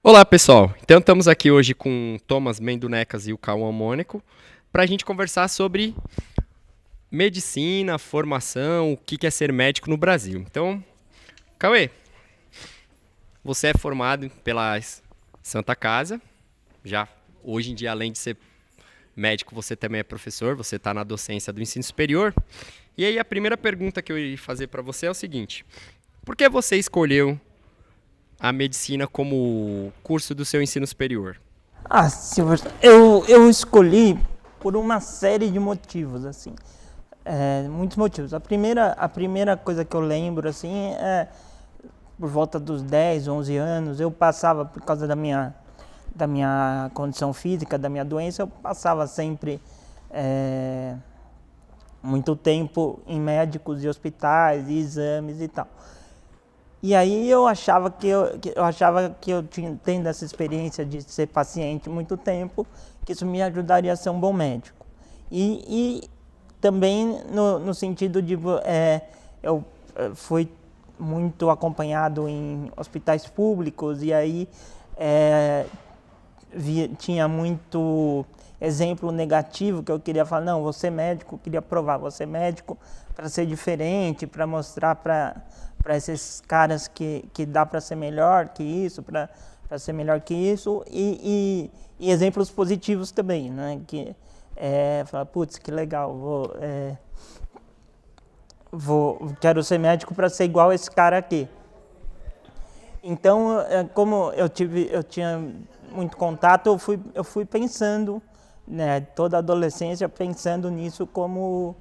Olá, pessoal. Então estamos aqui hoje com o Thomas Mendonecas e o Cauã Mônaco para a gente conversar sobre medicina, formação, o que é ser médico no Brasil. Então, Cauê, você é formado pela Santa Casa, já hoje em dia, além de ser médico, você também é professor, você está na docência do ensino superior. E aí a primeira pergunta que eu ia fazer para você é o seguinte: por que você escolheu a medicina como curso do seu ensino superior? Silvio, eu escolhi por uma série de motivos, assim, muitos motivos. A primeira coisa que eu lembro, assim, é por volta dos 10, 11 anos, eu passava, por causa da minha condição física, da minha doença, eu passava sempre muito tempo em médicos e hospitais, e exames e tal. E aí eu achava que eu tinha, tendo essa experiência de ser paciente muito tempo, que isso me ajudaria a ser um bom médico. E também no sentido de eu fui muito acompanhado em hospitais públicos e aí tinha muito exemplo negativo que eu queria falar, não, você médico, queria provar, você médico para ser diferente, para mostrar para esses caras que dá para ser melhor que isso, para ser melhor que isso, e exemplos positivos também, né? Que falar, putz, que legal, quero ser médico para ser igual a esse cara aqui. Então, como eu tinha muito contato, eu fui pensando, né, toda a adolescência pensando nisso como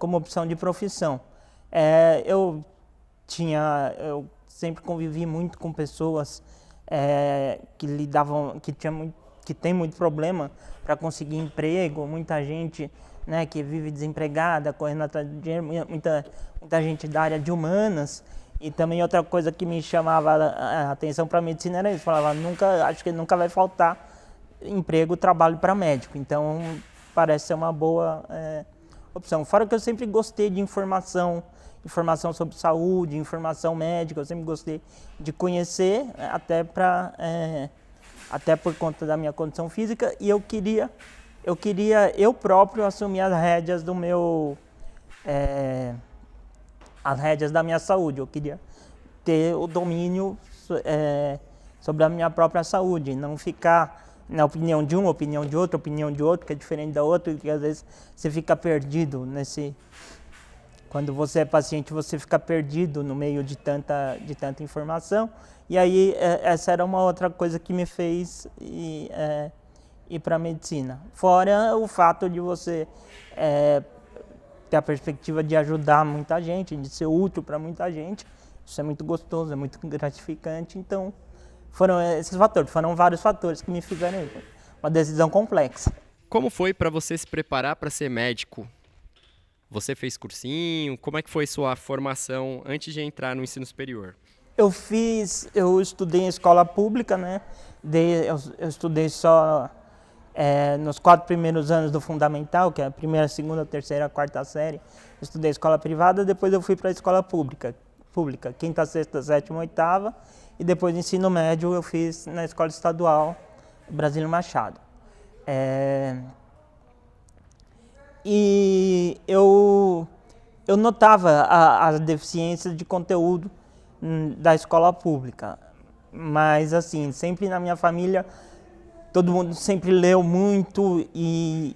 opção de profissão. Eu sempre convivi muito com pessoas que tem muito problema para conseguir emprego, muita gente, né, que vive desempregada, correndo atrás de dinheiro, muita gente da área de humanas. E também outra coisa que me chamava a atenção para a medicina era isso, falava, acho que nunca vai faltar emprego, trabalho para médico, então parece ser uma boa opção. Fora que eu sempre gostei de informação sobre saúde, informação médica, eu sempre gostei de conhecer, até por conta da minha condição física, e eu queria eu próprio assumir as rédeas da minha saúde. Eu queria ter o domínio sobre a minha própria saúde, não ficar na opinião de um, opinião de outro, que é diferente da outra, e às vezes você fica perdido quando você é paciente, você fica perdido no meio de tanta informação. E aí essa era uma outra coisa que me fez ir para a medicina. Fora o fato de você ter a perspectiva de ajudar muita gente, de ser útil para muita gente. Isso é muito gostoso, é muito gratificante. Então, foram esses fatores, foram vários fatores que me fizeram uma decisão complexa. Como foi para você se preparar para ser médico? Você fez cursinho? Como é que foi sua formação antes de entrar no ensino superior? Eu estudei em escola pública, né? Eu estudei só nos 4 primeiros anos do fundamental, que é a primeira, segunda, terceira, quarta série. Eu estudei escola privada, depois eu fui para a escola pública, quinta, sexta, sétima, oitava, e depois ensino médio eu fiz na escola estadual Brasílio Machado. E eu notava as deficiências de conteúdo da escola pública, mas assim, sempre na minha família todo mundo sempre leu muito e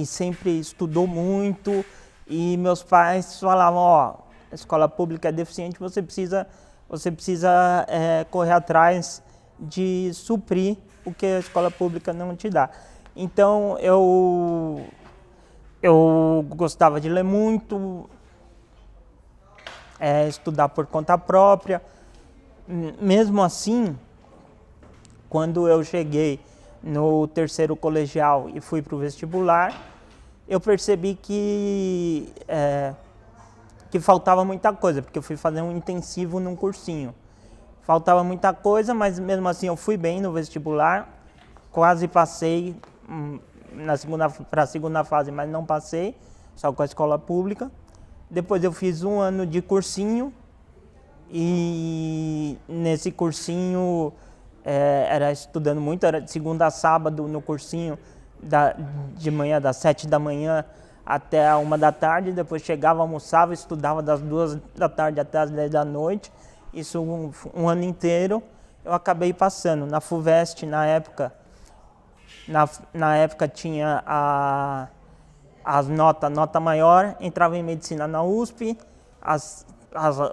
sempre estudou muito, e meus pais falavam, ó, a escola pública é deficiente, você precisa correr atrás de suprir o que a escola pública não te dá. Então eu gostava de ler muito, estudar por conta própria. Mesmo assim, quando eu cheguei no terceiro colegial e fui para o vestibular, eu percebi que faltava muita coisa, porque eu fui fazer um intensivo num cursinho. Faltava muita coisa, mas mesmo assim eu fui bem no vestibular, quase passei para a segunda fase, mas não passei, só com a escola pública. Depois eu fiz um ano de cursinho E nesse cursinho, era estudando muito, era de segunda a sábado no cursinho, de manhã, das 7 da manhã até a 1 da tarde, depois chegava, almoçava, estudava das 2 da tarde até as 10 da noite, isso um ano inteiro. Eu acabei passando na FUVEST na época. Na época tinha as nota maior, entrava em medicina na USP,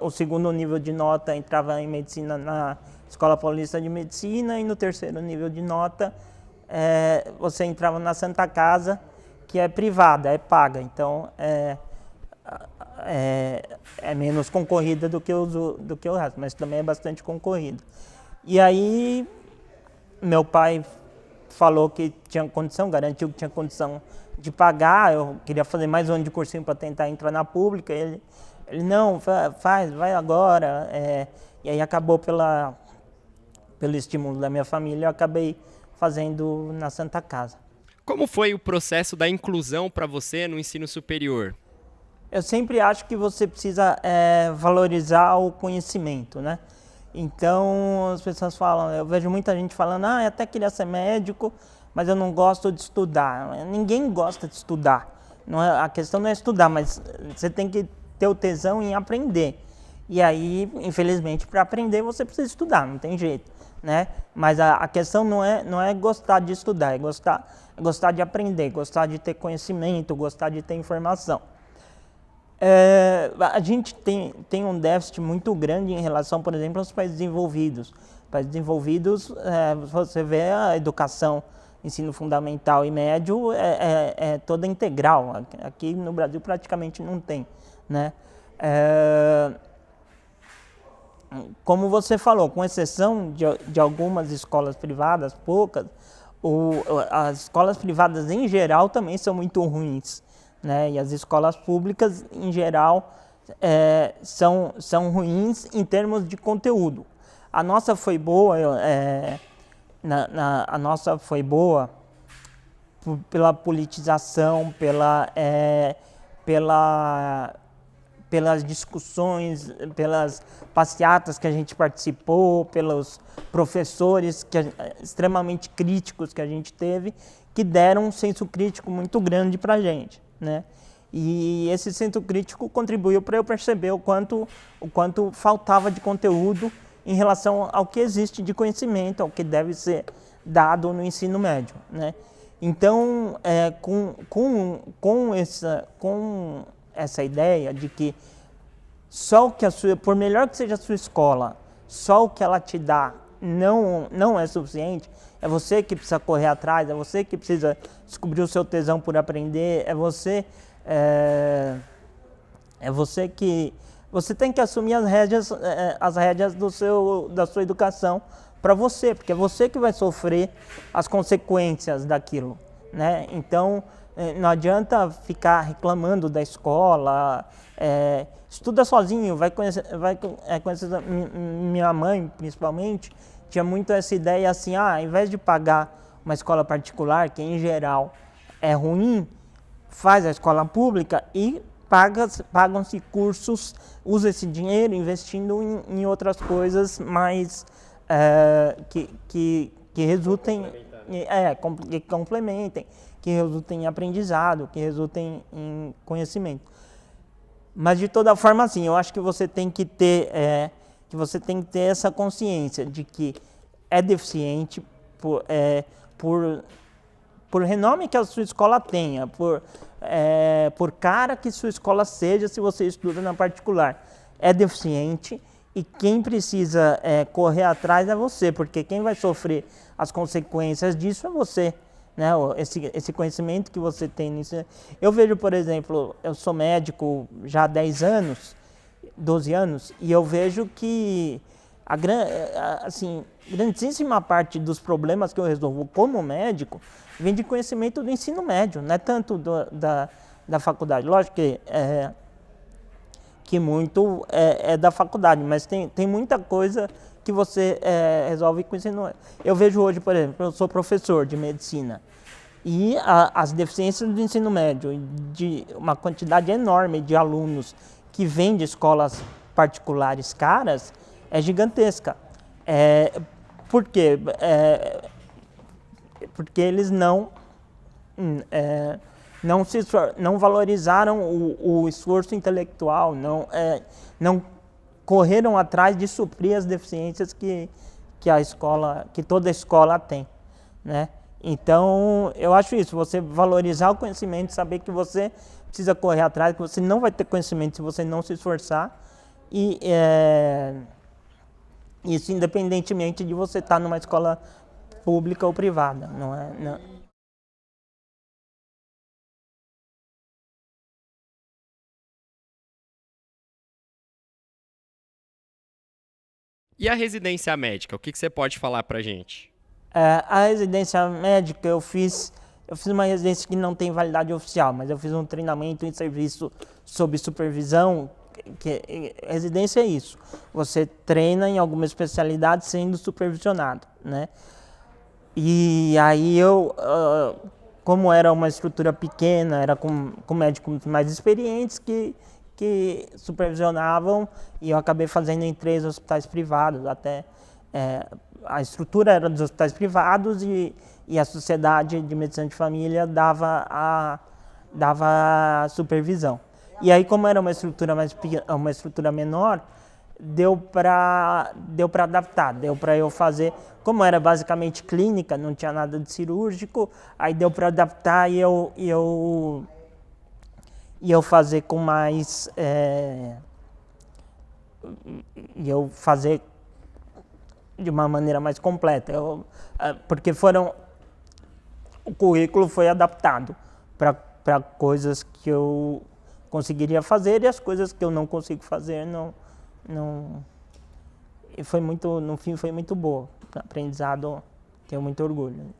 o segundo nível de nota entrava em medicina na Escola Paulista de Medicina, e no terceiro nível de nota você entrava na Santa Casa, que é privada, é paga, então é menos concorrida do que o resto, mas também é bastante concorrida. E aí meu pai falou que tinha condição, garantiu que tinha condição de pagar. Eu queria fazer mais um ano de cursinho para tentar entrar na pública. Ele não, vai agora. E aí acabou pelo estímulo da minha família, eu acabei fazendo na Santa Casa. Como foi o processo da inclusão para você no ensino superior? Eu sempre acho que você precisa valorizar o conhecimento, né? Então as pessoas falam, eu vejo muita gente falando, eu até queria ser médico, mas eu não gosto de estudar. Ninguém gosta de estudar. A questão não é estudar, mas você tem que ter o tesão em aprender. E aí, infelizmente, para aprender você precisa estudar, não tem jeito, né? Mas a questão não é gostar de estudar, é gostar de aprender, gostar de ter conhecimento, gostar de ter informação. A gente tem um déficit muito grande em relação, por exemplo, aos países desenvolvidos. Países desenvolvidos, você vê a educação, ensino fundamental e médio é toda integral. Aqui no Brasil praticamente não tem, né? Como você falou, com exceção de algumas escolas privadas, poucas, as escolas privadas em geral também são muito ruins, né? E as escolas públicas, em geral, são ruins em termos de conteúdo. A nossa foi boa, a nossa foi boa pela politização, pelas discussões, pelas passeatas que a gente participou, pelos professores extremamente críticos que a gente teve, que deram um senso crítico muito grande para a gente, né? E esse senso crítico contribuiu para eu perceber o quanto faltava de conteúdo em relação ao que existe de conhecimento, ao que deve ser dado no ensino médio, né? Então, com essa ideia de que só o que por melhor que seja a sua escola, só o que ela te dá não é suficiente, é você que precisa correr atrás, é você que precisa descobrir o seu tesão por aprender, você tem que assumir as rédeas da sua educação para você, porque é você que vai sofrer as consequências daquilo, né? Então, não adianta ficar reclamando da escola, estuda sozinho, vai conhecer, minha mãe, principalmente, tinha muito essa ideia assim, ao invés de pagar uma escola particular, que em geral é ruim, faz a escola pública e pagam-se cursos, usa esse dinheiro investindo em outras coisas mais que resultem, que complementem, que resultem em aprendizado, que resultem em conhecimento. Mas de toda forma, assim, eu acho que você tem que ter essa consciência de que é deficiente por renome que a sua escola tenha, por cara que sua escola seja, se você estuda na particular, é deficiente, e quem precisa correr atrás é você, porque quem vai sofrer as consequências disso é você, né? Esse conhecimento que você tem nisso. Eu vejo, por exemplo, eu sou médico já há 10 anos, 12 anos, e eu vejo que grandíssima parte dos problemas que eu resolvo como médico vem de conhecimento do ensino médio, não é tanto da faculdade. Lógico que muito é da faculdade, mas tem muita coisa que você resolve com o ensino médio. Eu vejo hoje, por exemplo, eu sou professor de medicina, e as deficiências do ensino médio, de uma quantidade enorme de alunos que vêm de escolas particulares caras é gigantesca. Por quê? Porque eles não valorizaram o esforço intelectual, não correram atrás de suprir as deficiências que toda escola tem, né? Então, eu acho isso, você valorizar o conhecimento, saber que você precisa correr atrás, que você não vai ter conhecimento se você não se esforçar, e isso independentemente de você estar numa escola pública ou privada, não é? Não. E a residência médica, o que você pode falar pra gente? A residência médica, eu fiz uma residência que não tem validade oficial, mas eu fiz um treinamento em serviço sob supervisão. Residência é isso, você treina em alguma especialidade sendo supervisionado, né? E aí como era uma estrutura pequena, era com médicos mais experientes que supervisionavam, e eu acabei fazendo em 3 hospitais privados, até a estrutura era dos hospitais privados e a Sociedade de Medicina de Família dava a supervisão. E aí, como era uma estrutura menor, deu para adaptar, deu para eu fazer, como era basicamente clínica, não tinha nada de cirúrgico, aí deu para adaptar e eu fazer com mais, e eu fazer de uma maneira mais completa, porque o currículo foi adaptado para coisas que eu conseguiria fazer, e as coisas que eu não consigo fazer não e foi muito, no fim foi muito boa, aprendizado, tenho muito orgulho.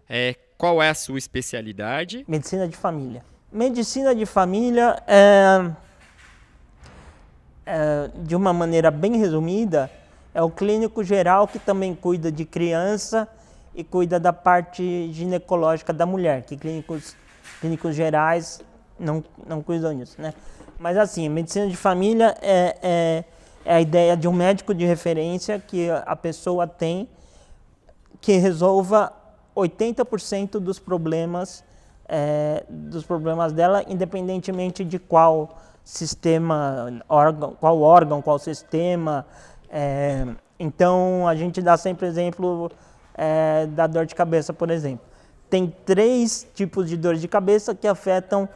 Qual é a sua especialidade? Medicina de família. Medicina de família de uma maneira bem resumida, é o clínico geral que também cuida de criança e cuida da parte ginecológica da mulher, que clínicos gerais não cuidam disso, né? Mas assim, medicina de família é a ideia de um médico de referência que a pessoa tem, que resolva 80% dos problemas dela, independentemente de qual sistema, qual órgão, qual sistema. Então, a gente dá sempre exemplo da dor de cabeça, por exemplo. Tem 3 tipos de dor de cabeça que afetam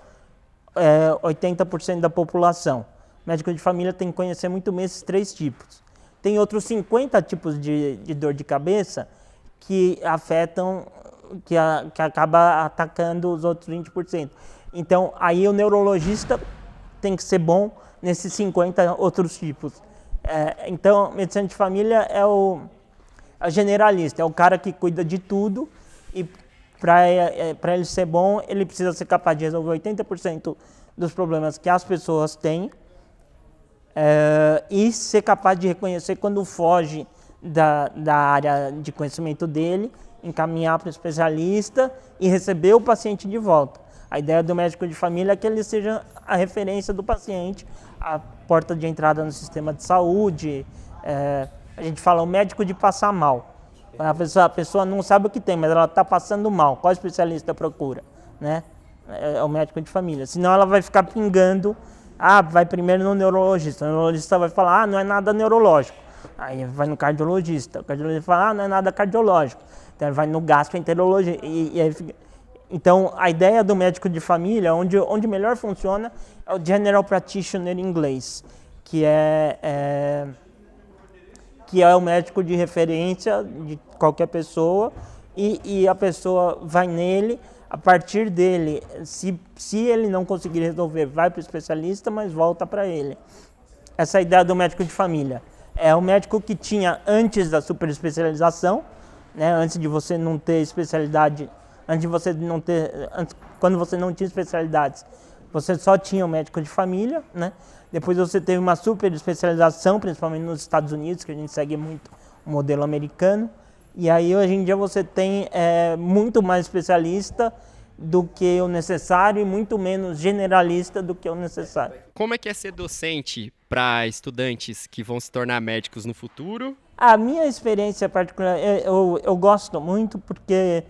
80% da população. O médico de família tem que conhecer muito bem esses 3 tipos. Tem outros 50 tipos de dor de cabeça que afetam, que acaba atacando os outros 20%. Então, aí o neurologista tem que ser bom nesses 50 outros tipos. Então, medicina de família é o generalista, é o cara que cuida de tudo, e para ele ser bom, ele precisa ser capaz de resolver 80% dos problemas que as pessoas têm, e ser capaz de reconhecer quando foge da área de conhecimento dele, encaminhar para o especialista e receber o paciente de volta. A ideia do médico de família é que ele seja a referência do paciente, a porta de entrada no sistema de saúde. A gente fala o médico de passar mal. A pessoa não sabe o que tem, mas ela está passando mal. Qual especialista procura? Né? É o médico de família. Senão ela vai ficar pingando. Vai primeiro no neurologista. O neurologista vai falar, não é nada neurológico. Aí vai no cardiologista. O cardiologista fala, não é nada cardiológico. Então ele vai no gastroenterologista. Então, a ideia do médico de família, onde melhor funciona, é o General Practitioner em inglês, que é o médico de referência de qualquer pessoa, e a pessoa vai nele, a partir dele, se ele não conseguir resolver, vai para o especialista, mas volta para ele. Essa é a ideia do médico de família. É o médico que tinha antes da superespecialização, né, antes de você não ter especialidade, quando você não tinha especialidades, você só tinha o médico de família, né? Depois você teve uma super especialização, principalmente nos Estados Unidos, que a gente segue muito o modelo americano. E aí, hoje em dia, você tem muito mais especialista do que o necessário e muito menos generalista do que o necessário. Como é que é ser docente para estudantes que vão se tornar médicos no futuro? A minha experiência particular, eu gosto muito porque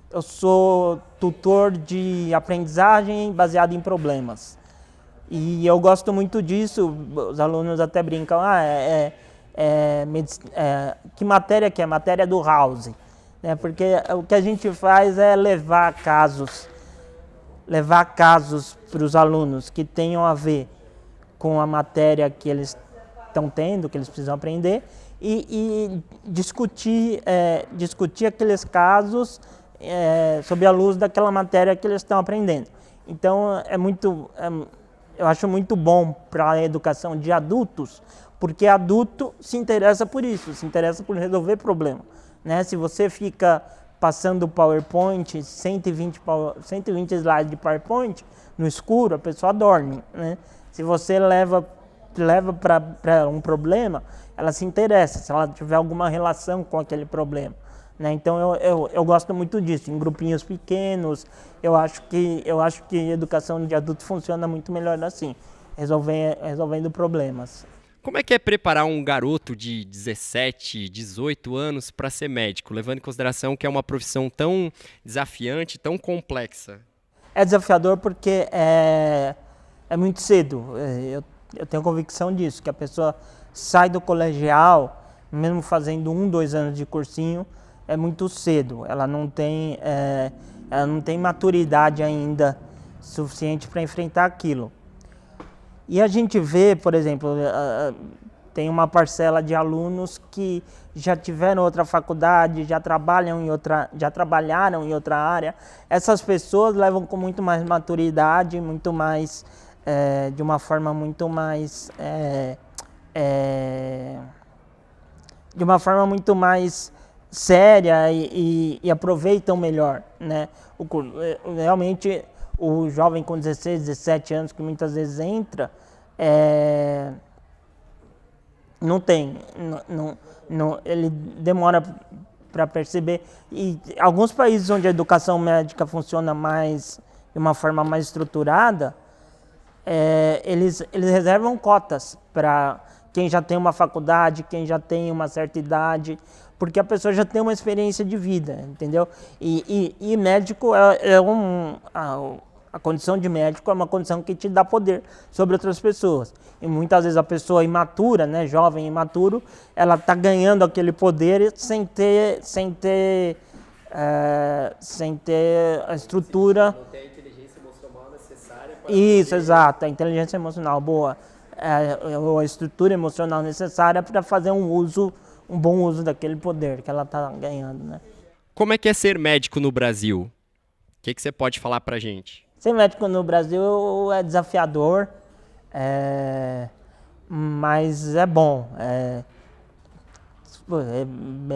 eu sou tutor de aprendizagem baseado em problemas. E eu gosto muito disso, os alunos até brincam, que matéria que é? Matéria do House. Né? Porque o que a gente faz é levar casos para os alunos que tenham a ver com a matéria que eles estão tendo, que eles precisam aprender, e discutir aqueles casos sob a luz daquela matéria que eles estão aprendendo. Então, eu acho muito bom para a educação de adultos, porque adulto se interessa por isso, se interessa por resolver problema. Né? Se você fica passando PowerPoint, 120 slides de PowerPoint, no escuro, a pessoa dorme. Né? Se você leva para um problema, ela se interessa, se ela tiver alguma relação com aquele problema. Né? Então eu gosto muito disso, em grupinhos pequenos. Eu acho que educação de adulto funciona muito melhor assim, resolvendo problemas. Como é que é preparar um garoto de 17, 18 anos para ser médico, levando em consideração que é uma profissão tão desafiante, tão complexa? É desafiador porque é muito cedo. Eu tenho convicção disso, que a pessoa sai do colegial, mesmo fazendo 1, 2 anos de cursinho, é muito cedo. Ela não tem maturidade ainda suficiente para enfrentar aquilo. E a gente vê, por exemplo, tem uma parcela de alunos que já tiveram outra faculdade, já trabalharam em outra área. Essas pessoas levam com muito mais maturidade, muito mais, de uma forma muito mais, de uma forma muito mais séria e aproveitam melhor, né? Realmente o jovem com 16, 17 anos que muitas vezes entra, ele demora para perceber. E alguns países onde a educação médica funciona de uma forma mais estruturada, eles reservam cotas para quem já tem uma faculdade, quem já tem uma certa idade, porque a pessoa já tem uma experiência de vida, entendeu? E médico a condição de médico é uma condição que te dá poder sobre outras pessoas. E muitas vezes a pessoa imatura, né, jovem imaturo, ela está ganhando aquele poder sem ter a estrutura. Não tem a inteligência emocional necessária para... Isso, exato, a inteligência emocional boa, a estrutura emocional necessária para fazer um bom uso daquele poder que ela está ganhando, né? Como é que é ser médico no Brasil? O que você pode falar pra gente? Ser médico no Brasil é desafiador, mas é bom. É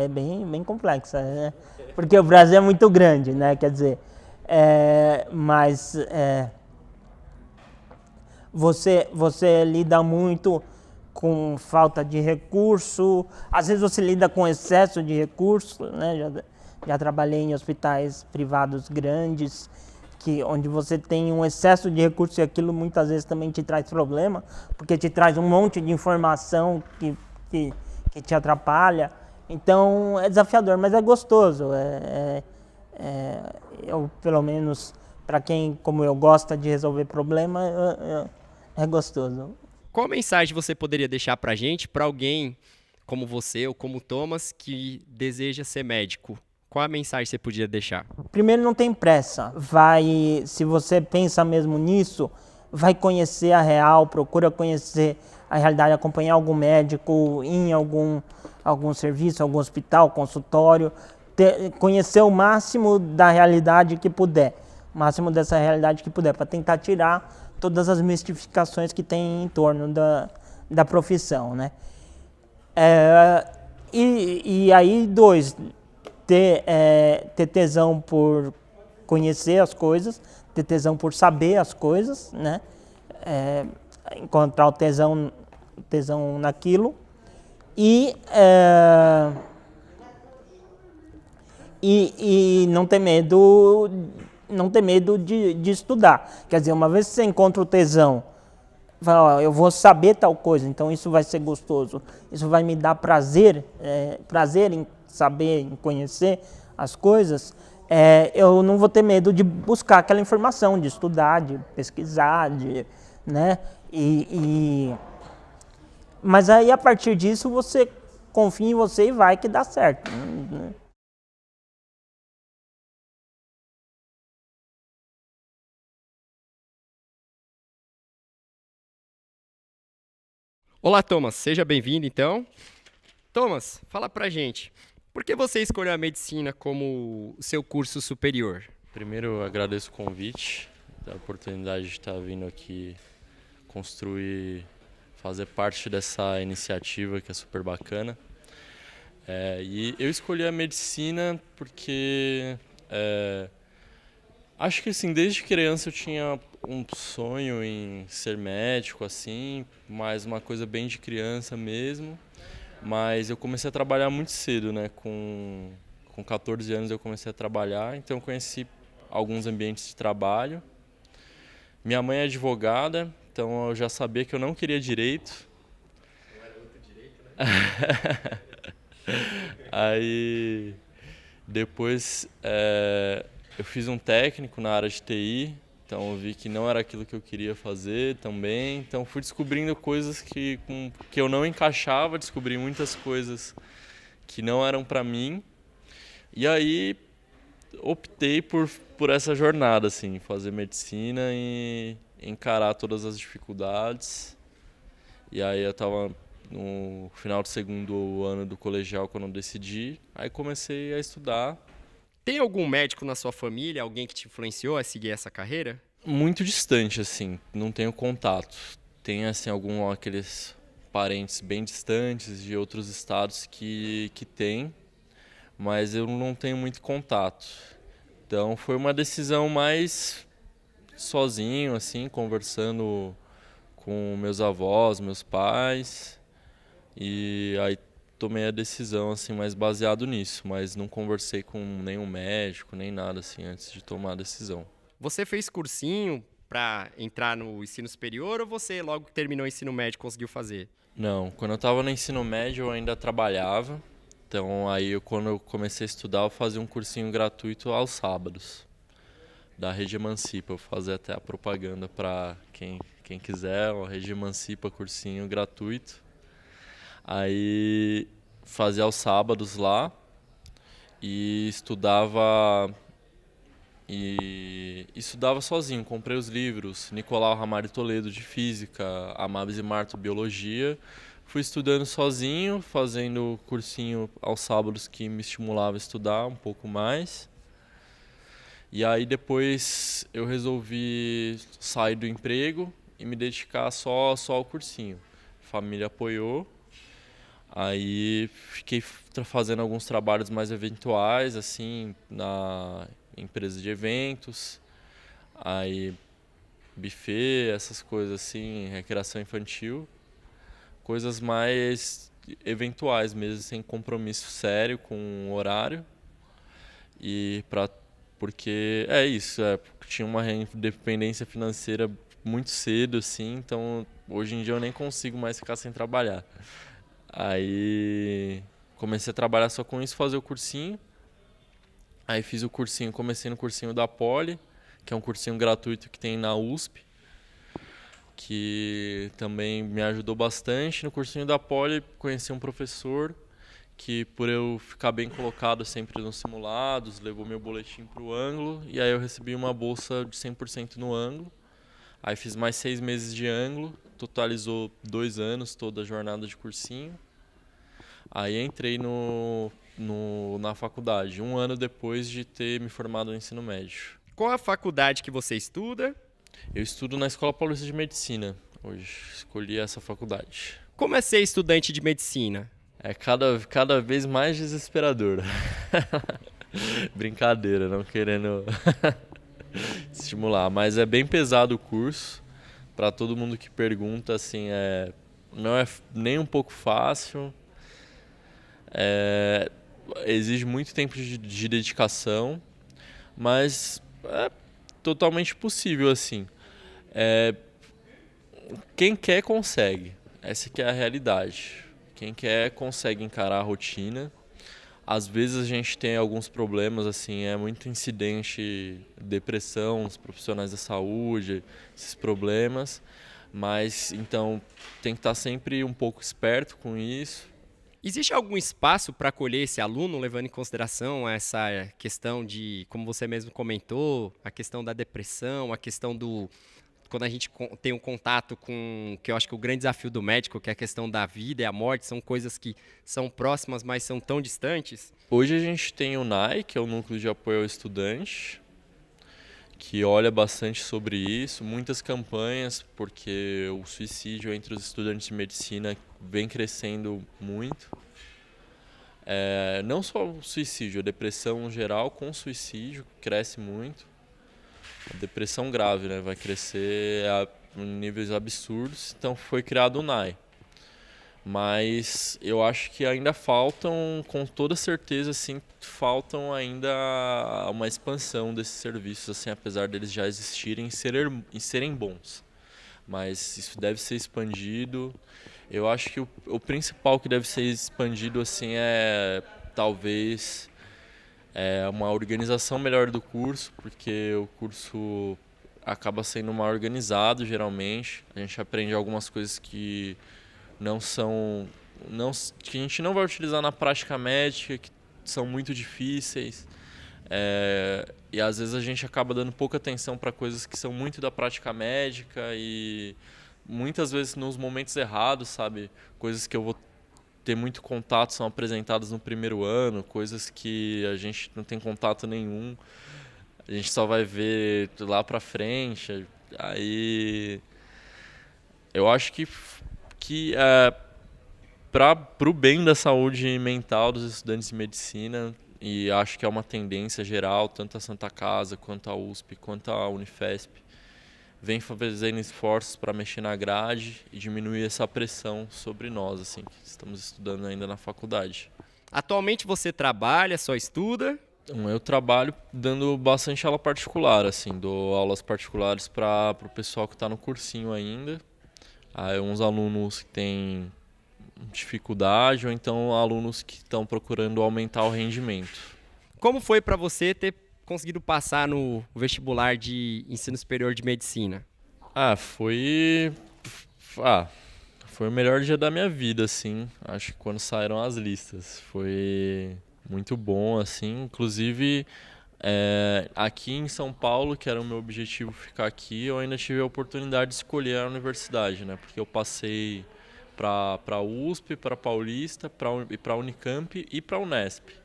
bem complexo, né? Porque o Brasil é muito grande, né? Quer dizer, você lida muito com falta de recurso, às vezes você lida com excesso de recurso, né? Já trabalhei em hospitais privados grandes, onde você tem um excesso de recursos e aquilo muitas vezes também te traz problema, porque te traz um monte de informação que te atrapalha. Então é desafiador, mas é gostoso. Eu, pelo menos, para quem, como eu, gosta de resolver problema, é gostoso. Qual mensagem você poderia deixar pra gente, para alguém como você ou como Thomas, que deseja ser médico? Qual a mensagem você podia deixar? Primeiro, não tem pressa. Se você pensa mesmo nisso, vai conhecer a real, procura conhecer a realidade, acompanhar algum médico em algum serviço, algum hospital, consultório, conhecer o máximo da realidade que puder, para tentar tirar todas as mistificações que tem em torno da profissão, né? E aí, ter tesão por conhecer as coisas, ter tesão por saber as coisas, né? Encontrar o tesão naquilo e não ter medo de estudar. Quer dizer, uma vez que você encontra o tesão Fala, ó, eu vou saber tal coisa, então isso vai ser gostoso, isso vai me dar prazer, prazer em saber, em conhecer as coisas, eu não vou ter medo de buscar aquela informação, de estudar, de pesquisar, né? Mas aí a partir disso você confia em você e vai que dá certo, né? Olá, Thomas, seja bem-vindo então. Thomas, fala pra gente, por que você escolheu a medicina como o seu curso superior? Primeiro, eu agradeço o convite, a oportunidade de estar vindo aqui construir, fazer parte dessa iniciativa que é super bacana. E eu escolhi a medicina porque acho que assim, desde criança eu tinha um sonho em ser médico, assim, mas uma coisa bem de criança mesmo. Mas eu comecei a trabalhar muito cedo, né? Com 14 anos eu comecei a trabalhar, então eu conheci alguns ambientes de trabalho. Minha mãe é advogada, então eu já sabia que eu não queria direito. Não era muito direito, né? Aí depois eu fiz um técnico na área de TI, então eu vi que não era aquilo que eu queria fazer também. Então fui descobrindo coisas que eu não encaixava, descobri muitas coisas que não eram para mim. E aí optei por essa jornada, assim, fazer medicina e encarar todas as dificuldades. E aí eu estava no final do segundo ano do colegial quando eu decidi, aí comecei a estudar. Tem algum médico na sua família, alguém que te influenciou a seguir essa carreira? Muito distante, assim, não tenho contato. Tem, assim, aqueles parentes bem distantes de outros estados que tem, mas eu não tenho muito contato. Então foi uma decisão mais sozinho, assim, conversando com meus avós, meus pais, e aí tomei a decisão, assim, mais baseado nisso, mas não conversei com nenhum médico, nem nada, assim, antes de tomar a decisão. Você fez cursinho para entrar no ensino superior ou você logo que terminou o ensino médio conseguiu fazer? Não, quando eu estava no ensino médio eu ainda trabalhava, então aí quando eu comecei a estudar eu fazia um cursinho gratuito aos sábados, da Rede Emancipa. Eu vou fazer até a propaganda para quem quiser, a Rede Emancipa, cursinho gratuito. Aí fazia aos sábados lá e estudava sozinho. Comprei os livros Nicolau Ramalho Toledo de Física, Amabis e Marto Biologia. Fui estudando sozinho, fazendo cursinho aos sábados que me estimulava a estudar um pouco mais. E aí depois eu resolvi sair do emprego e me dedicar só ao cursinho. A família apoiou. Aí fiquei fazendo alguns trabalhos mais eventuais, assim, na empresa de eventos. Aí buffet, essas coisas assim, recreação infantil. Coisas mais eventuais mesmo, sem compromisso sério com o horário. E porque é isso, tinha uma independência financeira muito cedo, assim, então hoje em dia eu nem consigo mais ficar sem trabalhar. Aí comecei a trabalhar só com isso, fazer o cursinho. Aí fiz o cursinho, comecei no cursinho da Poli, que é um cursinho gratuito que tem na USP, que também me ajudou bastante. No cursinho da Poli conheci um professor que, por eu ficar bem colocado sempre nos simulados, levou meu boletim para o ângulo, e aí eu recebi uma bolsa de 100% no ângulo. Aí fiz mais 6 meses de ângulo, totalizou 2 anos toda a jornada de cursinho. Aí entrei na faculdade, 1 ano depois de ter me formado no ensino médio. Qual a faculdade que você estuda? Eu estudo na Escola Paulista de Medicina hoje, escolhi essa faculdade. Como é ser estudante de medicina? É cada vez mais desesperador. Brincadeira, não querendo estimular, mas é bem pesado o curso. Para todo mundo que pergunta, assim, não é nem um pouco fácil. Exige muito tempo de dedicação, mas é totalmente possível, assim. quem quer consegue. Essa que é a realidade. Quem quer consegue encarar a rotina. Às vezes a gente tem alguns problemas, assim, é muito incidente, depressão, os profissionais da saúde, esses problemas. Mas, então, tem que estar sempre um pouco esperto com isso. Existe algum espaço para acolher esse aluno, levando em consideração essa questão de, como você mesmo comentou, a questão da depressão, a questão do... Quando a gente tem um contato com, que eu acho que o grande desafio do médico, que é a questão da vida e a morte, são coisas que são próximas, mas são tão distantes. Hoje a gente tem o NAI, que é o Núcleo de Apoio ao Estudante, que olha bastante sobre isso, muitas campanhas, porque o suicídio entre os estudantes de medicina vem crescendo muito. Não só o suicídio, a depressão em geral com suicídio cresce muito. A depressão grave, né, vai crescer em níveis absurdos, então foi criado o NAI. Mas eu acho que ainda faltam, com toda certeza, assim, faltam ainda uma expansão desses serviços, assim, apesar deles já existirem e serem bons. Mas isso deve ser expandido. Eu acho que o principal que deve ser expandido, assim, é talvez uma organização melhor do curso, porque o curso acaba sendo mal organizado, geralmente. A gente aprende algumas coisas que que a gente não vai utilizar na prática médica, que são muito difíceis. E às vezes a gente acaba dando pouca atenção para coisas que são muito da prática médica e muitas vezes nos momentos errados, sabe? Coisas que eu vou ter muito contato são apresentadas no primeiro ano, coisas que a gente não tem contato nenhum. A gente só vai ver lá para frente. Aí eu acho que para o bem da saúde mental dos estudantes de medicina, e acho que é uma tendência geral, tanto a Santa Casa, quanto a USP, quanto a Unifesp, vem fazendo esforços para mexer na grade e diminuir essa pressão sobre nós, assim, que estamos estudando ainda na faculdade. Atualmente você trabalha, só estuda? Então, eu trabalho dando bastante aula particular, assim, dou aulas particulares para o pessoal que está no cursinho ainda. Aí uns alunos que têm dificuldade ou então alunos que estão procurando aumentar o rendimento. Como foi para você ter conseguido passar no vestibular de ensino superior de medicina? Foi o melhor dia da minha vida, assim. Acho que quando saíram as listas. Foi muito bom, assim. Inclusive, aqui em São Paulo, que era o meu objetivo ficar aqui, eu ainda tive a oportunidade de escolher a universidade, né? Porque eu passei para a USP, para a Paulista, para a Unicamp e para a Unesp.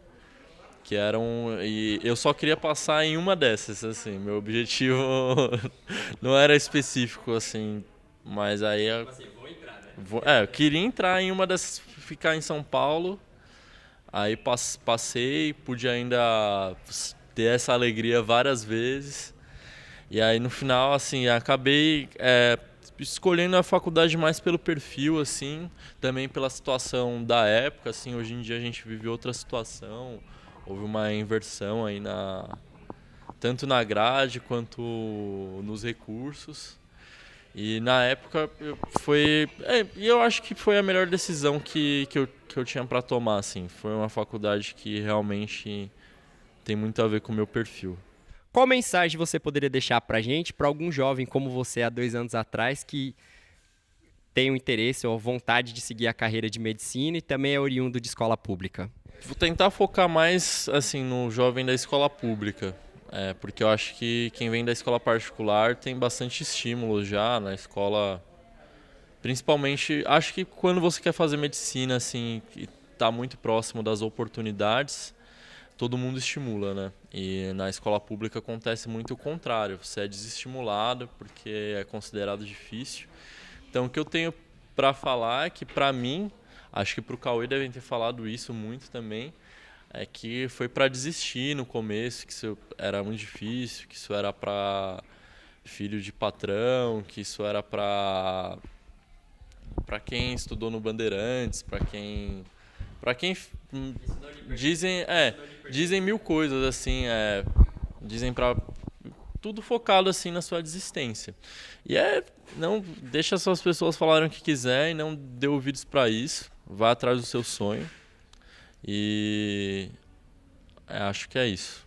E eu só queria passar em uma dessas, assim. Meu objetivo não era específico, assim. Mas aí Vou entrar, né? eu queria entrar em uma dessas, ficar em São Paulo. Aí passei, pude ainda ter essa alegria várias vezes. E aí no final, assim, acabei escolhendo a faculdade mais pelo perfil, assim, também pela situação da época, assim. Hoje em dia a gente vive outra situação, houve uma inversão aí tanto na grade quanto nos recursos. E na época eu acho que foi a melhor decisão que eu tinha para tomar, assim. Foi uma faculdade que realmente tem muito a ver com o meu perfil. Qual mensagem você poderia deixar pra gente, para algum jovem como você há 2 anos atrás, que tem o interesse ou vontade de seguir a carreira de medicina e também é oriundo de escola pública? Vou tentar focar mais, assim, no jovem da escola pública. Porque eu acho que quem vem da escola particular tem bastante estímulo já na escola. Principalmente, acho que quando você quer fazer medicina, assim, e tá muito próximo das oportunidades, todo mundo estimula, né? E na escola pública acontece muito o contrário. Você é desestimulado porque é considerado difícil. Então, o que eu tenho para falar é que, para mim, acho que para o Cauê devem ter falado isso muito também, é que foi para desistir no começo, que isso era muito difícil, que isso era para filho de patrão, que isso era para quem estudou no Bandeirantes, para quem dizem mil coisas, assim, dizem para tudo focado assim na sua desistência. E não deixa só as pessoas falarem o que quiser e não dê ouvidos para isso. Vá atrás do seu sonho. E acho que é isso.